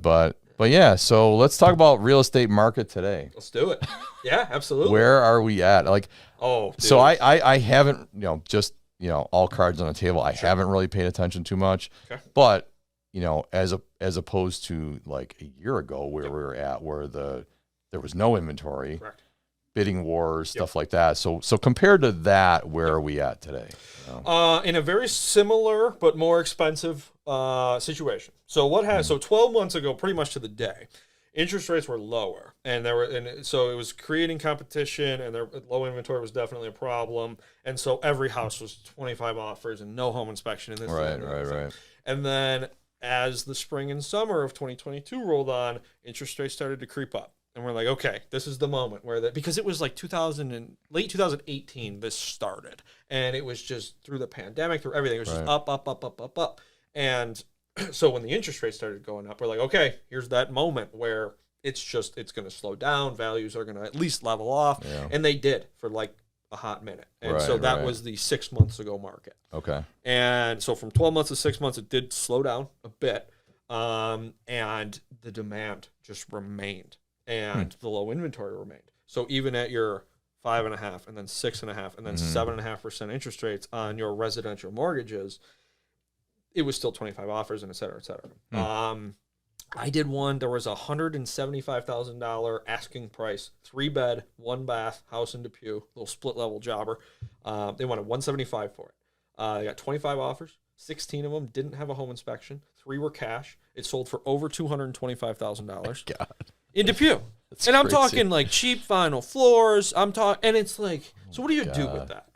But yeah, so let's talk about real estate market today. Let's do it. Yeah, absolutely. Where are we at? Like, dude. So I haven't, just, all cards on the table. I haven't really paid attention too much, but, as opposed to like a year ago where we were at, where there was no inventory, Correct. bidding wars, stuff like that. So compared to that, where are we at today? In a very similar but more expensive situation. So so 12 months ago, pretty much to the day, interest rates were lower, and so it was creating competition, and their low inventory was definitely a problem, and so every house was 25 offers and no home inspection in this. Right. And then as the spring and summer of 2022 rolled on, interest rates started to creep up. And we're like, okay, this is the moment because it was like late 2018, this started. And it was just through the pandemic, through everything. It was just up. And so when the interest rates started going up, we're like, okay, here's that moment where it's going to slow down. Values are going to at least level off. Yeah. And they did for like a hot minute. And so that was the 6 months ago market. Okay. And so from 12 months to 6 months, it did slow down a bit. And the demand just remained. And the low inventory remained. So even at your 5.5% and then 6.5% and then 7.5% interest rates on your residential mortgages, it was still 25 offers and et cetera, et cetera. I did one. There was a $175,000 asking price, 3-bed, 1-bath house in Depew, little split level jobber. They wanted $175,000 for it. They got 25 offers. 16 of them didn't have a home inspection. 3 were cash. It sold for over $225,000. God. In Depew. That's and I'm crazy. talking like cheap vinyl floors. And it's like, so what do you do with that?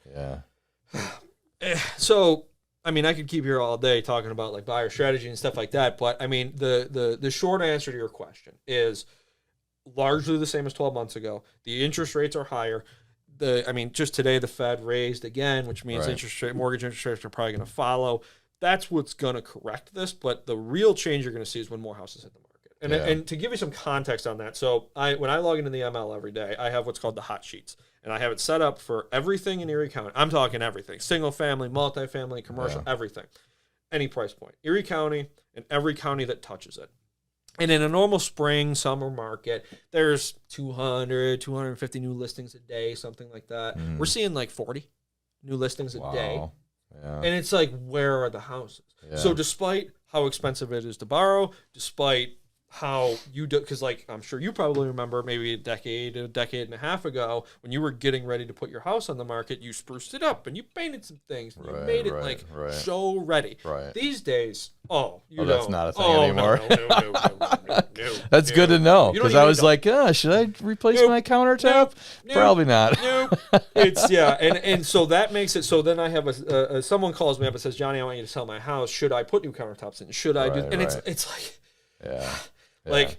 Yeah. So, I mean, I could keep here all day talking about like buyer strategy and stuff like that. But I mean, the short answer to your question is largely the same as 12 months ago. The interest rates are higher. Just today the Fed raised again, which means mortgage interest rates are probably going to follow. That's what's going to correct this. But the real change you're going to see is when more houses hit the market. And to give you some context on that, so when I log into the ML every day, I have what's called the hot sheets, and I have it set up for everything in Erie County. I'm talking everything: single family, multifamily, commercial, everything, any price point. Erie County and every county that touches it. And in a normal spring, summer market, there's 200, 250 new listings a day, something like that. We're seeing like 40 new listings a day. Yeah. And it's like, where are the houses? Yeah. So despite how expensive it is to borrow, despite how you do, because like I'm sure you probably remember maybe a decade and a half ago when you were getting ready to put your house on the market, you spruced it up and you painted some things and you made it so ready. Right. These days, that's not a thing anymore. No. That's good to know, because I was like, should I replace my countertop? Probably not. It's and so that makes it so. Then I have someone calls me up and says, Johnny, I want you to sell my house. Should I put new countertops in? Should I do? And it's like, like,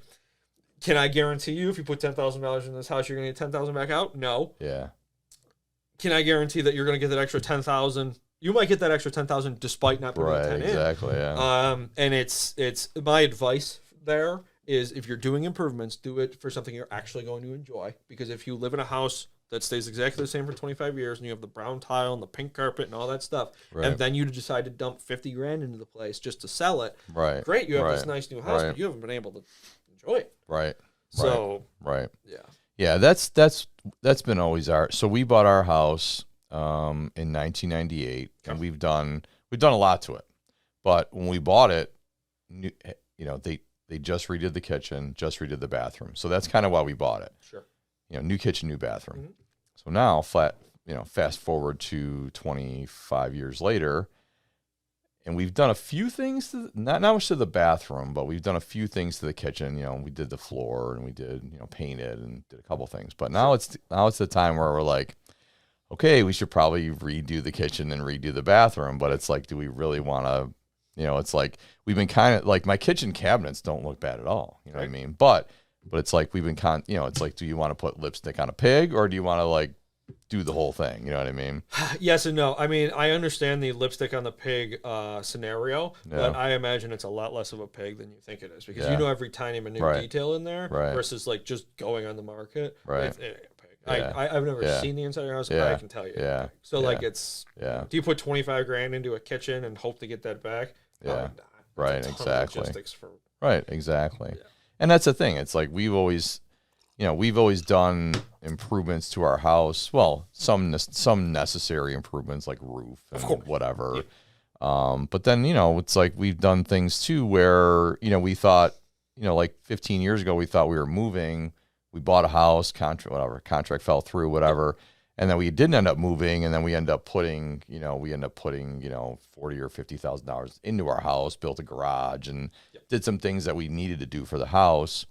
can I guarantee you if you put $10,000 in this house, you're going to get $10,000 back out? No. Yeah. Can I guarantee that you're going to get that extra $10,000? You might get that extra $10,000 despite not putting the 10 in. Exactly. Yeah. And it's my advice there is, if you're doing improvements, do it for something you're actually going to enjoy. Because if you live in a house that stays exactly the same for 25 years and you have the brown tile and the pink carpet and all that stuff, and then you decide to dump $50,000 into the place just to sell it, great, you have this nice new house, but you haven't been able to enjoy it. So yeah, that's been always so we bought our house in 1998, and we've done a lot to it. But when we bought it, they just redid the kitchen, just redid the bathroom. So that's kind of why we bought it. Sure. New kitchen, new bathroom. So now fast forward to 25 years later, and we've done a few things to not much to the bathroom, but we've done a few things to the kitchen. We did the floor, and we did painted and did a couple things. But now it's the time where we're like, okay, we should probably redo the kitchen and redo the bathroom. But it's like, do we really want to? It's like we've been kind of like, my kitchen cabinets don't look bad at all. You know what I mean? But it's like we've been it's like, do you want to put lipstick on a pig, or do you want to like do the whole thing? You know what I mean? Yes and no. I mean, I understand the lipstick on the pig scenario, but I imagine it's a lot less of a pig than you think it is, because every tiny minute detail in there versus like just going on the market. It's a pig. I've never seen the inside of your house, but I can tell you. So like it's do you put $25,000 into a kitchen and hope to get that back? Yeah. Right. Exactly. Logistics for Right. Exactly. And that's the thing. It's like we've always done improvements to our house. Well, some necessary improvements like roof and whatever. But then, it's like we've done things too where, we thought, like 15 years ago, we thought we were moving. We bought a house, contract fell through, whatever. And then we didn't end up moving. And then we end up putting, $40,000 or $50,000 into our house, built a garage and did some things that we needed to do for the house.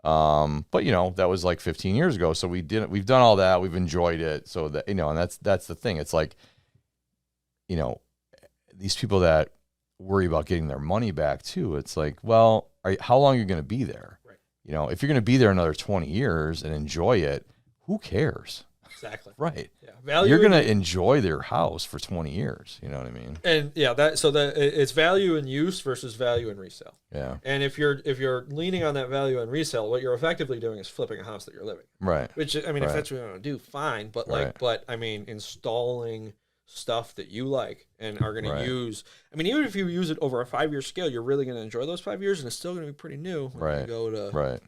But that was like 15 years ago. So we've done all that. We've enjoyed it. So that, and that's the thing. It's like, these people that worry about getting their money back too. It's like, well, how long are you going to be there? Right. If you're going to be there another 20 years and enjoy it, who cares? Exactly. Right. Yeah. You're going to enjoy their house for 20 years. You know what I mean? And it's value in use versus value in resale. Yeah. And if you're leaning on that value in resale, what you're effectively doing is flipping a house that you're living in. Right. Which, if that's what you want to do, fine. But installing stuff that you like and are going to use. Even if you use it over a 5-year scale, you're really going to enjoy those 5 years, and it's still going to be pretty new when you go to. Right.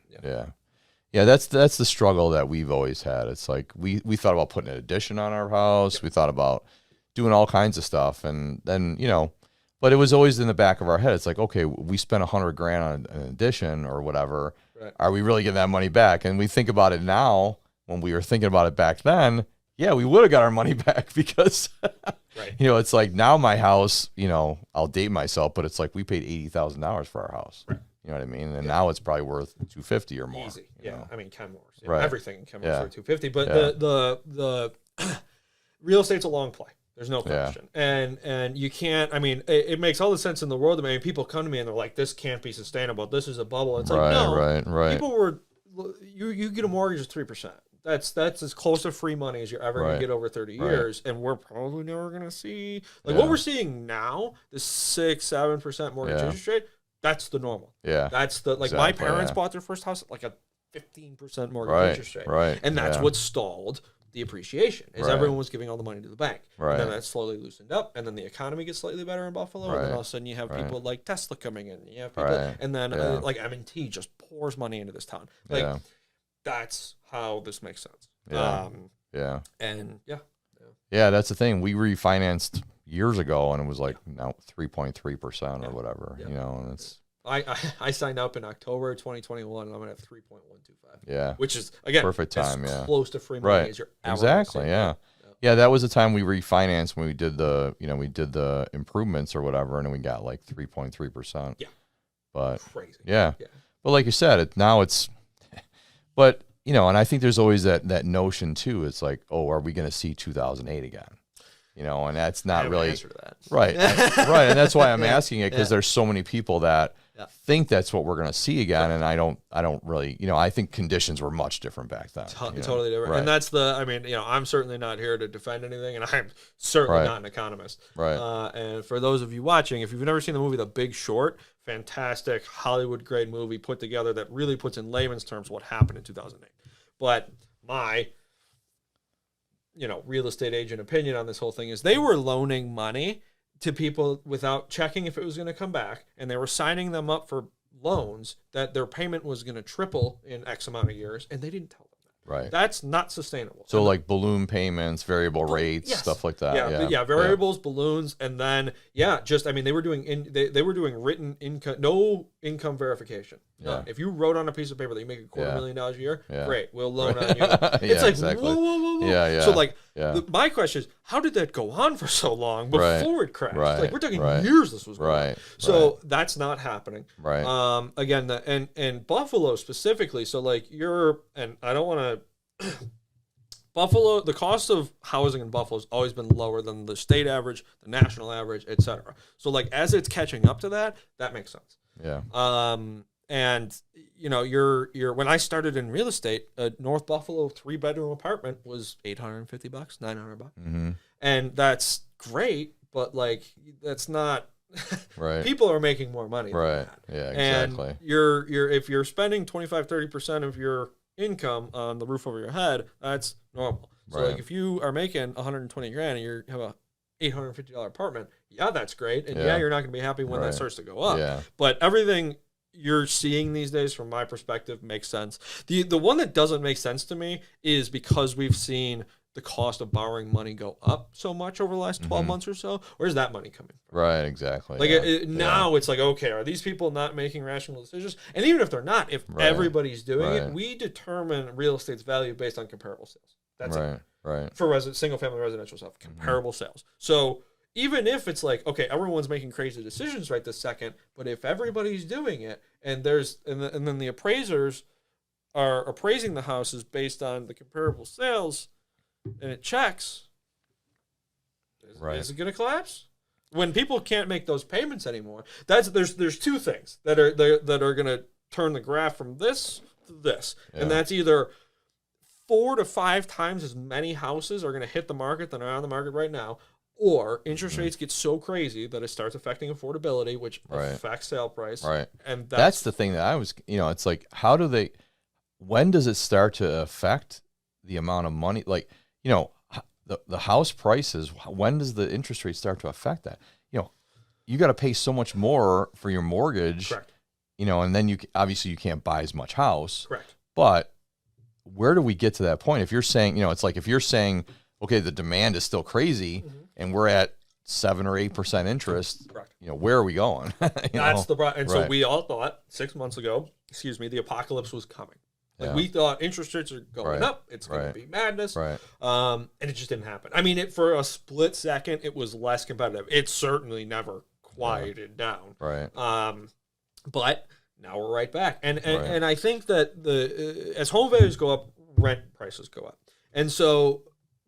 Yeah, that's the struggle that we've always had. It's like we thought about putting an addition on our house. We thought about doing all kinds of stuff, and then but it was always in the back of our head. It's like, okay, we spent $100,000 on an addition or whatever. Right. Are we really getting that money back? And we think about it now. When we were thinking about it back then, yeah, we would have got our money back because it's like now my house. I'll date myself, but it's like we paid $80,000 for our house. Right. You know what I mean? And now it's probably worth $250 or more. Easy. Kenmore's. Right. Everything in Kenmore's worth $250. But the real estate's a long play. There's no question. And you can't, it makes all the sense in the world. People come to me and they're like, this can't be sustainable. This is a bubble. It's like, no. Right. People you get a mortgage of 3%. That's as close to free money as you're ever going to get over 30 years. And we're probably never going to see, what we're seeing now, the 6-7% mortgage interest rate, that's the normal. Yeah. That's the, my parents bought their first house at like a 15% mortgage interest rate. Right. And that's what stalled the appreciation, is everyone was giving all the money to the bank. Right. And then that slowly loosened up, and then the economy gets slightly better in Buffalo, and then all of a sudden you have people like Tesla coming in, and you have people, and then like M&T just pours money into this town. That's how this makes sense. Yeah, that's the thing. We refinanced years ago, and it was like now 3.3% or whatever. And it's. I signed up in October 2021, and I'm gonna have 3.125. Yeah, which is again perfect time. Close to free money as you're ever exactly. Yeah, that was the time we refinanced when we did the improvements or whatever, and then we got like 3.3%. Yeah, but crazy. Yeah, but like you said, but and I think there's always that notion too. It's like, oh, are we going to see 2008 again? And that's not really answer to that. Right, right, and that's why I'm asking it, because there's so many people that think that's what we're going to see again, and I don't really, I think conditions were much different back then. Totally different, and that's I'm certainly not here to defend anything, and I'm certainly not an economist. Right. And for those of you watching, if you've never seen the movie The Big Short, fantastic Hollywood grade movie put together that really puts in layman's terms what happened in 2008. But my real estate agent opinion on this whole thing is they were loaning money to people without checking if it was going to come back, and they were signing them up for loans that their payment was going to triple in X amount of years, and they didn't tell them that. Right. That's not sustainable. So like balloon payments, variable rates, stuff like that. Variables, balloons, and then they were doing they were doing written income, no income verification. If you wrote on a piece of paper that you make $250,000 a year, great, we'll loan on you. It's like exactly. Whoa. Yeah. So my question is, how did that go on for so long before it crashed? Like we're talking years this was going on. So that's not happening. Right. Again, and Buffalo specifically. So like and I don't want to. Buffalo, the cost of housing in Buffalo has always been lower than the state average, the national average, etc. So like as it's catching up to that makes sense. Yeah. And you're when I started in real estate, a North Buffalo 3-bedroom apartment was $850, $900. Mm-hmm. And that's great, but like that's not right. People are making more money than that. Yeah, exactly. And if you're spending 25-30% of your income on the roof over your head, that's normal. So like if you are making $120,000 and you have a $850 apartment, that's great, and you're not going to be happy when that starts to go up. Yeah. But everything you're seeing these days, from my perspective, makes sense. The one that doesn't make sense to me is because we've seen the cost of borrowing money go up so much over the last 12 months or so. Where's that money coming from? Right, exactly. Like now it's like, okay, are these people not making rational decisions? And even if they're not, if everybody's doing it, we determine real estate's value based on comparable sales. That's it. Right. For single family residential stuff, comparable sales. So even if it's like, okay, everyone's making crazy decisions right this second, but if everybody's doing it, and then the appraisers are appraising the houses based on the comparable sales, and it checks, is it going to collapse? When people can't make those payments anymore, there's two things that are going to turn the graph from this to this, and that's either 4 to 5 times as many houses are going to hit the market than are on the market right now, or interest rates get so crazy that it starts affecting affordability, which affects sale price. Right, and that's the thing that I was, it's like, when does it start to affect the amount of money? Like, the house prices, when does the interest rate start to affect that? You got to pay so much more for your mortgage, correct? And then you can't buy as much house, correct? But where do we get to that point? If you're saying, it's like if you're saying, okay, the demand is still crazy, and we're at 7 or 8% interest, correct? Where are we going? That's the problem. And so we all thought 6 months ago, the apocalypse was coming. Like we thought interest rates are going up. It's going to be madness. Right. And it just didn't happen. I mean, for a split second, it was less competitive. It certainly never quieted down. Right. But now we're right back. And I think that as home values go up, rent prices go up. And so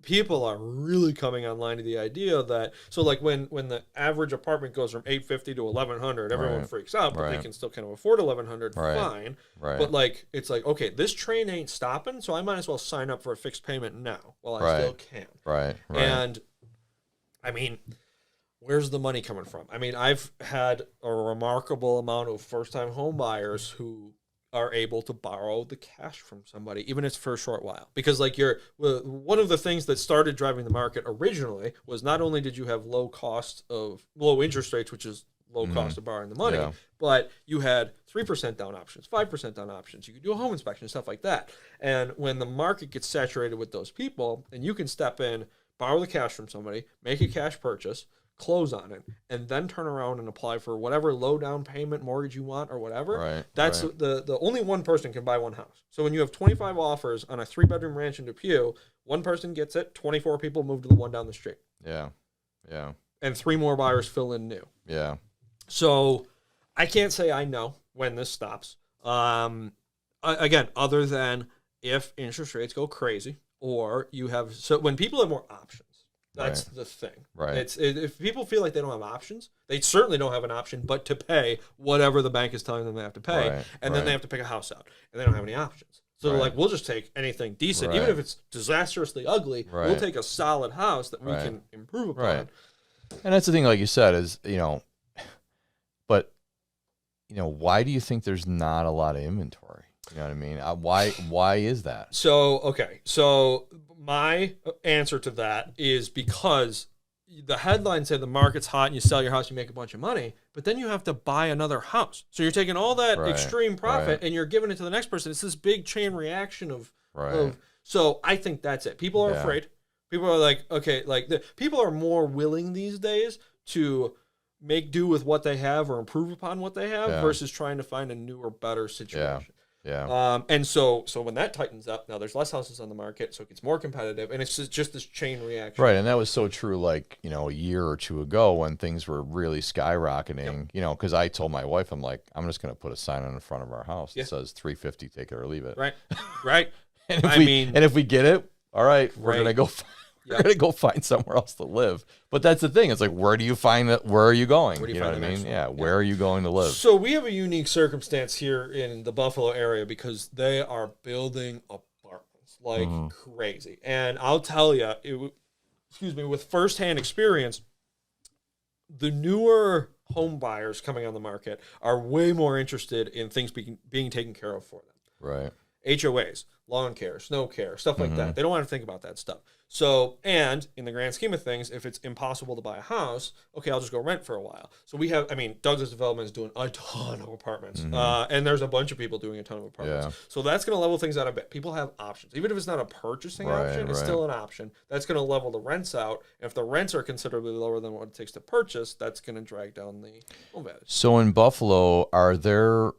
people are really coming online to the idea that, so like when the average apartment goes from $850 to $1,100, everyone freaks out, but they can still kind of afford $1,100, fine. Right. But like, it's like, okay, this train ain't stopping, so I might as well sign up for a fixed payment now while I still can. Right. And I mean, where's the money coming from? I mean, I've had a remarkable amount of first-time home buyers who are able to borrow the cash from somebody, even if it's for a short while. Because like one of the things that started driving the market originally was not only did you have low interest rates, which is low cost of borrowing the money, but you had 3% down options, 5% down options. You could do a home inspection, stuff like that. And when the market gets saturated with those people, and you can step in, borrow the cash from somebody, make a cash purchase, close on it, and then turn around and apply for whatever low down payment mortgage you want or whatever. That's the only one person can buy one house. So when you have 25 offers on a 3-bedroom ranch in Depew, one person gets it, 24 people move to the one down the street. Yeah. And 3 more buyers fill in new. Yeah. So I can't say I know when this stops. Again, other than if interest rates go crazy, or when people have more options. That's the thing. Right. If people feel like they don't have options, they certainly don't have an option but to pay whatever the bank is telling them they have to pay, and then they have to pick a house out, and they don't have any options. So they're like, we'll just take anything decent, even if it's disastrously ugly. We'll take a solid house that we can improve upon. Right. And that's the thing, like you said, is but why do you think there's not a lot of inventory? You know what I mean? Why is that? So my answer to that is because the headlines say the market's hot and you sell your house, you make a bunch of money, but then you have to buy another house. So you're taking all that extreme profit and you're giving it to the next person. It's this big chain reaction of so I think that's it. People are afraid. People are like, okay, like people are more willing these days to make do with what they have or improve upon what they have versus trying to find a newer, better situation. And so when that tightens up, now there's less houses on the market, so it gets more competitive, and it's just this chain reaction. Right, and that was so true, like, a year or two ago when things were really skyrocketing, because I told my wife, I'm like, I'm just going to put a sign on the front of our house that says $350, take it or leave it. Right. And if we get it, all right, we're going to go we're going to go find somewhere else to live. But that's the thing. It's like, where do you find it? Where are you going? Where do you know find what I mean? one? Yeah. Where are you going to live? So we have a unique circumstance here in the Buffalo area because they are building apartments like crazy. And I'll tell you, with firsthand experience, the newer home buyers coming on the market are way more interested in things being taken care of for them. Right. HOAs, lawn care, snow care, stuff like that. They don't want to think about that stuff. So, and in the grand scheme of things, if it's impossible to buy a house, okay, I'll just go rent for a while. So we have, I mean, Douglas Development is doing a ton of apartments. And there's a bunch of people doing a ton of apartments. Yeah. So that's going to level things out a bit. People have options. Even if it's not a purchasing option, it's still an option. That's going to level the rents out. And if the rents are considerably lower than what it takes to purchase, that's going to drag down the home values. So in Buffalo, are there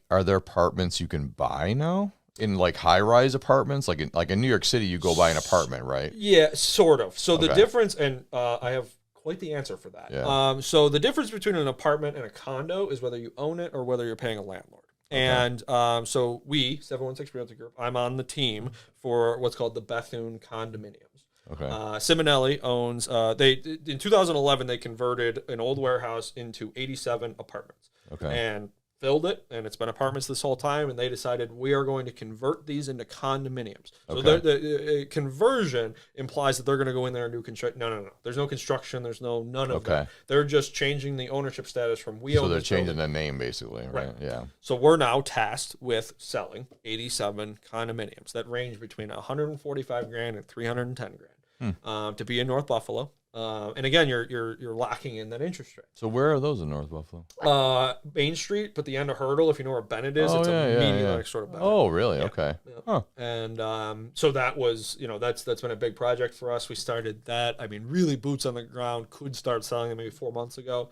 apartments you can buy now? In like high-rise apartments, like in New York City, you go buy an apartment, right? Yeah, sort of. So the difference, and I have quite the answer for that. Yeah. So the difference between an apartment and a condo is whether you own it or whether you're paying a landlord. Okay. And so we, 716 Realty Group, I'm on the team for what's called the Bethune condominiums. Okay. Simonelli owns. In 2011 they converted an old warehouse into 87 apartments. Okay. And filled it, and it's been apartments this whole time, and they decided we are going to convert these into condominiums. So the conversion implies that they're going to go in there and do construction. No. There's no construction. There's none of that. They're just changing the ownership status from we own. So they're changing the name, basically, right? Yeah. So we're now tasked with selling 87 condominiums that range between 145 grand and 310 grand to be in North Buffalo. And again, you're locking in that interest rate. So where are those in North Buffalo? Main Street, but the end of Hurdle, if you know where Bennett is, it's immediately next door to Bennett. Oh, really? Yeah. Okay. Yeah. Huh. And so that was, that's been a big project for us. We started that. I mean, really boots on the ground. Could start selling them maybe 4 months ago.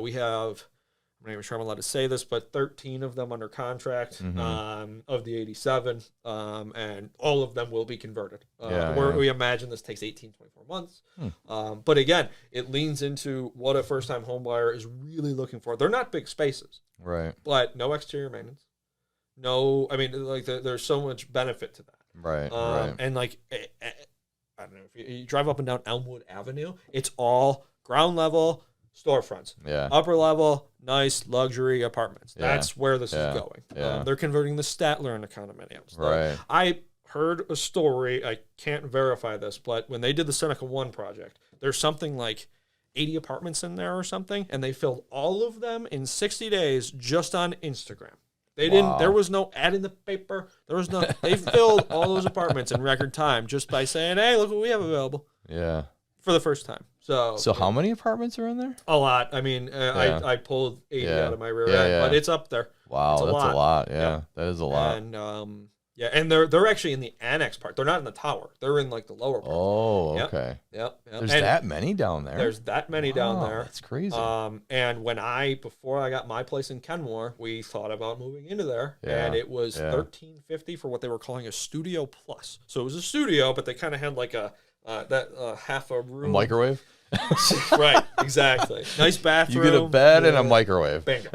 We have, I'm not even sure I'm allowed to say this, but 13 of them under contract of the 87, and all of them will be converted. We imagine this takes 18, 24 months. But again, it leans into what a first-time home buyer is really looking for. They're not big spaces, right? But no exterior maintenance. No, I mean, like there's so much benefit to that, right? Right. And like, I don't know, if you drive up and down Elmwood Avenue, it's all ground level storefronts. Yeah. Upper level, nice luxury apartments. That's where this is going. They're converting the Statler into condominiums. Right. I heard a story, I can't verify this, but when they did the Seneca 1 project, there's something like 80 apartments in there or something, and they filled all of them in 60 days just on Instagram. They didn't. There was no ad in the paper. There was no. They filled all those apartments in record time just by saying, "Hey, look what we have available." Yeah. For the first time. So how many apartments are in there? A lot. I mean, I pulled 80 out of my rear end, but it's up there. Wow, that's a lot. Yeah, that is a lot. And and they're actually in the annex part. They're not in the tower. They're in like the lower part. Oh, okay. Yep. There's that many down there. There's that many down there. That's crazy. And before I got my place in Kenmore, we thought about moving into there, and it was $1,350 for what they were calling a studio plus. So it was a studio, but they kind of had like half a room. A microwave? Right, exactly. Nice bathroom. You get a bed and a microwave. Bingo.